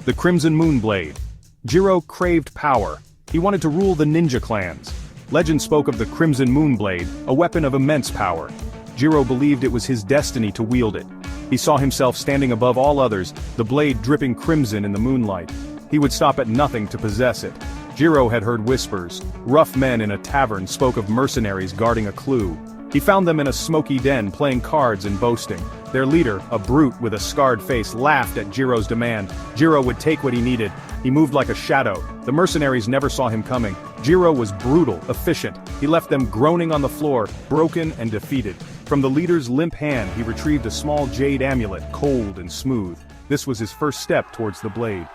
The Crimson Moon Blade. Jiro craved power. He wanted to rule the ninja clans. Legend spoke of the Crimson Moon Blade, a weapon of immense power. Jiro believed it was his destiny to wield it. He saw himself standing above all others, the blade dripping crimson in the moonlight. He would stop at nothing to possess it. Jiro had heard whispers. Rough men in a tavern spoke of mercenaries guarding a clue. He found them in a smoky den playing cards and boasting. Their leader, a brute with a scarred face, laughed at Jiro's demand. Jiro would take what he needed. He moved like a shadow. The mercenaries never saw him coming. Jiro was brutal, efficient. He left them groaning on the floor, broken and defeated. From the leader's limp hand he retrieved a small jade amulet, cold and smooth. This was his first step towards the blade.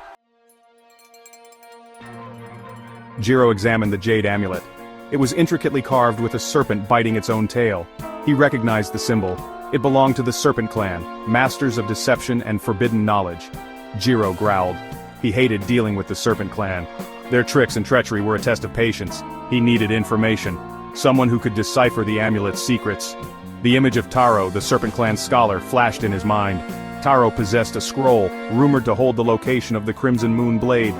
Jiro examined the jade amulet. It was intricately carved with a serpent biting its own tail. He recognized the symbol. It belonged to the Serpent Clan, masters of deception and forbidden knowledge. Jiro growled. He hated dealing with the Serpent Clan. Their tricks and treachery were a test of patience. He needed information. Someone who could decipher the amulet's secrets. The image of Taro, the Serpent Clan scholar, flashed in his mind. Taro possessed a scroll, rumored to hold the location of the Crimson Moon Blade.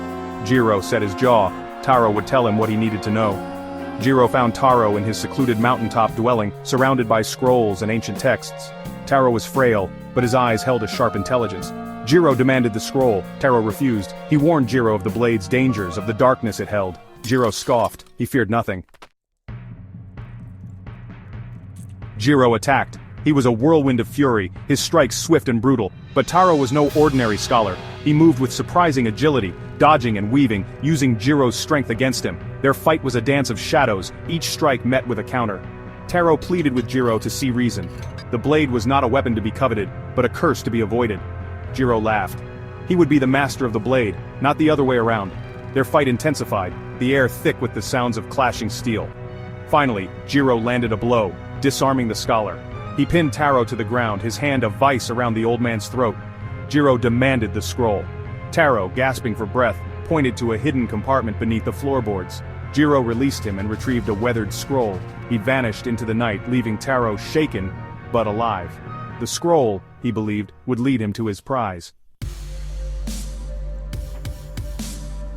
Jiro set his jaw. Taro would tell him what he needed to know. Jiro found Taro in his secluded mountaintop dwelling, surrounded by scrolls and ancient texts. Taro was frail, but his eyes held a sharp intelligence. Jiro demanded the scroll. Taro refused. He warned Jiro of the blade's dangers, of the darkness it held. Jiro scoffed. He feared nothing. Jiro attacked. He was a whirlwind of fury, his strikes swift and brutal. But Taro was no ordinary scholar. He moved with surprising agility, dodging and weaving, using Jiro's strength against him. Their fight was a dance of shadows, each strike met with a counter. Taro pleaded with Jiro to see reason. The blade was not a weapon to be coveted, but a curse to be avoided. Jiro laughed. He would be the master of the blade, not the other way around. Their fight intensified, the air thick with the sounds of clashing steel. Finally, Jiro landed a blow, disarming the scholar. He pinned Taro to the ground, his hand a vice around the old man's throat. Jiro demanded the scroll. Taro, gasping for breath, pointed to a hidden compartment beneath the floorboards. Jiro released him and retrieved a weathered scroll. He vanished into the night, leaving Taro shaken, but alive. The scroll, he believed, would lead him to his prize.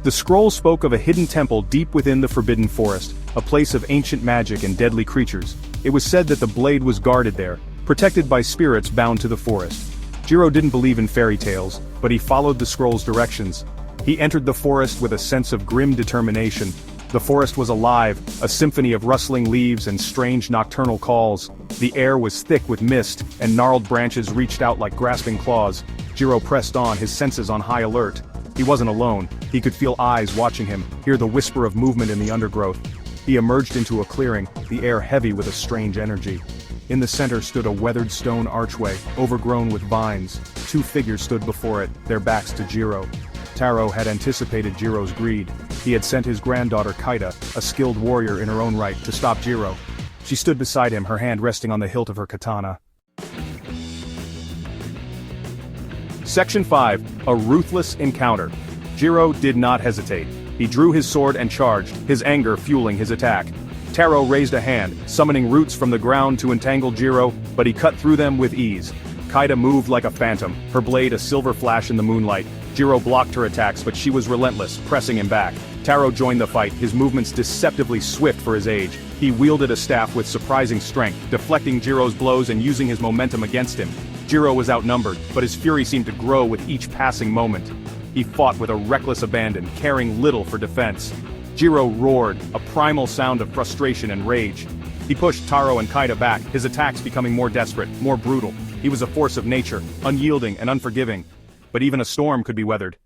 The scroll spoke of a hidden temple deep within the Forbidden Forest, a place of ancient magic and deadly creatures. It was said that the blade was guarded there, protected by spirits bound to the forest. Jiro didn't believe in fairy tales, but he followed the scroll's directions. He entered the forest with a sense of grim determination. The forest was alive, a symphony of rustling leaves and strange nocturnal calls. The air was thick with mist, and gnarled branches reached out like grasping claws. Jiro pressed on, his senses on high alert. He wasn't alone. He could feel eyes watching him, hear the whisper of movement in the undergrowth. He emerged into a clearing, the air heavy with a strange energy. In the center stood a weathered stone archway, overgrown with vines. Two figures stood before it, their backs to Jiro. Taro had anticipated Jiro's greed. He had sent his granddaughter Kaida, a skilled warrior in her own right, to stop Jiro. She stood beside him, her hand resting on the hilt of her katana. Section 5. A Ruthless Encounter. Jiro did not hesitate. He drew his sword and charged, his anger fueling his attack. Taro raised a hand, summoning roots from the ground to entangle Jiro, but he cut through them with ease. Kaida moved like a phantom, her blade a silver flash in the moonlight. Jiro blocked her attacks, but she was relentless, pressing him back. Taro joined the fight, his movements deceptively swift for his age. He wielded a staff with surprising strength, deflecting Jiro's blows and using his momentum against him. Jiro was outnumbered, but his fury seemed to grow with each passing moment. He fought with a reckless abandon, caring little for defense. Jiro roared, a primal sound of frustration and rage. He pushed Taro and Kaida back, his attacks becoming more desperate, more brutal. He was a force of nature, unyielding and unforgiving. But even a storm could be weathered.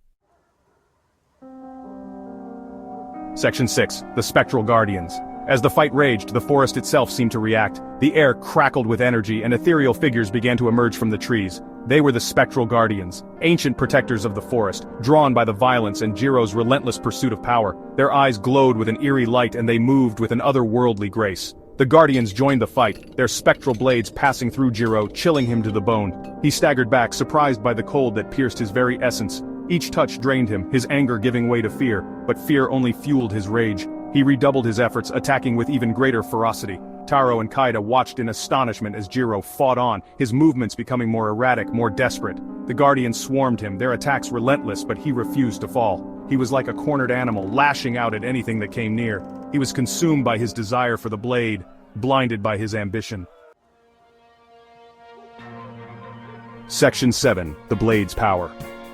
Section 6. The Spectral Guardians. As the fight raged, the forest itself seemed to react. The air crackled with energy and ethereal figures began to emerge from the trees. They were the Spectral Guardians, ancient protectors of the forest, drawn by the violence and Jiro's relentless pursuit of power. Their eyes glowed with an eerie light and they moved with an otherworldly grace. The Guardians joined the fight, their spectral blades passing through Jiro, chilling him to the bone. He staggered back, surprised by the cold that pierced his very essence. Each touch drained him, his anger giving way to fear, but fear only fueled his rage. He redoubled his efforts, attacking with even greater ferocity. Taro and Kaida watched in astonishment as Jiro fought on, his movements becoming more erratic, more desperate. The guardians swarmed him, their attacks relentless, but he refused to fall. He was like a cornered animal, lashing out at anything that came near. He was consumed by his desire for the blade, blinded by his ambition. Section 7. The Blade's Power.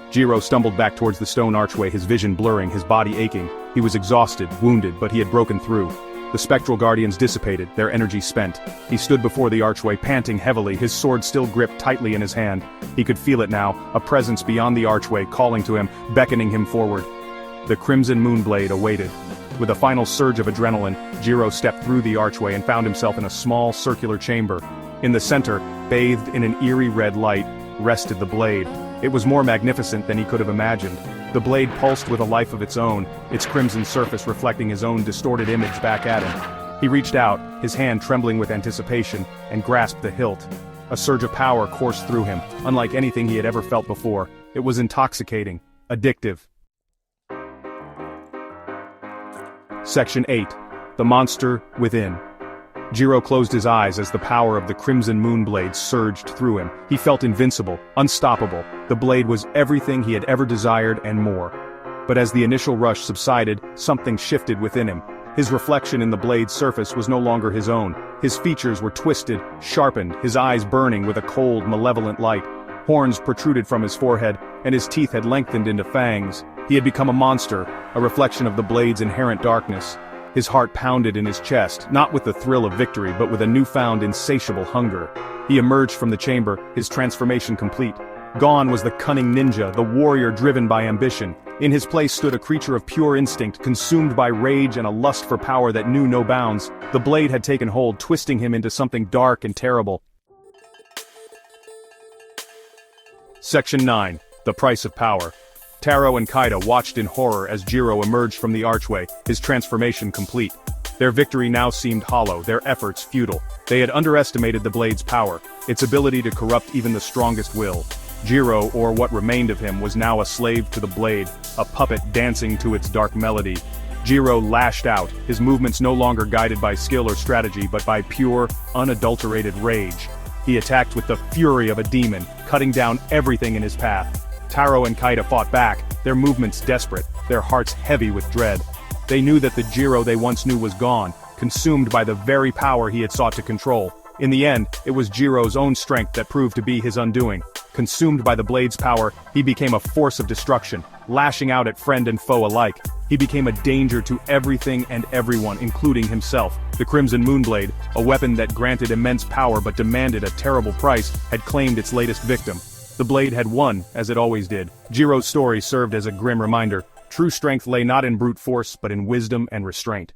Jiro stumbled back towards the stone archway, his vision blurring, his body aching. He was exhausted, wounded, but he had broken through. The spectral guardians dissipated, their energy spent. He stood before the archway, panting heavily, his sword still gripped tightly in his hand. He could feel it now, a presence beyond the archway calling to him, beckoning him forward. The crimson moonblade awaited. With a final surge of adrenaline, Jiro stepped through the archway and found himself in a small circular chamber. In the center, bathed in an eerie red light, rested the blade. It was more magnificent than he could have imagined. The blade pulsed with a life of its own, its crimson surface reflecting his own distorted image back at him. He reached out, his hand trembling with anticipation, and grasped the hilt. A surge of power coursed through him, unlike anything he had ever felt before. It was intoxicating, addictive. Section 8. The Monster Within. Jiro closed his eyes as the power of the crimson moonblade surged through him. He felt invincible, unstoppable. The blade was everything he had ever desired and more. But as the initial rush subsided, something shifted within him. His reflection in the blade's surface was no longer his own. His features were twisted, sharpened, his eyes burning with a cold, malevolent light. Horns protruded from his forehead, and his teeth had lengthened into fangs. He had become a monster, a reflection of the blade's inherent darkness. His heart pounded in his chest, not with the thrill of victory but with a newfound insatiable hunger. He emerged from the chamber, his transformation complete. Gone was the cunning ninja, the warrior driven by ambition. In his place stood a creature of pure instinct, consumed by rage and a lust for power that knew no bounds. The blade had taken hold, twisting him into something dark and terrible. Section 9. The Price of Power. Taro and Kaida watched in horror as Jiro emerged from the archway, his transformation complete. Their victory now seemed hollow, their efforts futile. They had underestimated the blade's power, its ability to corrupt even the strongest will. Jiro, or what remained of him, was now a slave to the blade, a puppet dancing to its dark melody. Jiro lashed out, his movements no longer guided by skill or strategy but by pure, unadulterated rage. He attacked with the fury of a demon, cutting down everything in his path. Taro and Kaida fought back, their movements desperate, their hearts heavy with dread. They knew that the Jiro they once knew was gone, consumed by the very power he had sought to control. In the end, it was Jiro's own strength that proved to be his undoing. Consumed by the blade's power, he became a force of destruction, lashing out at friend and foe alike. He became a danger to everything and everyone, including himself. The Crimson Moonblade, a weapon that granted immense power but demanded a terrible price, had claimed its latest victim. The blade had won, as it always did. Jiro's story served as a grim reminder. True strength lay not in brute force but in wisdom and restraint.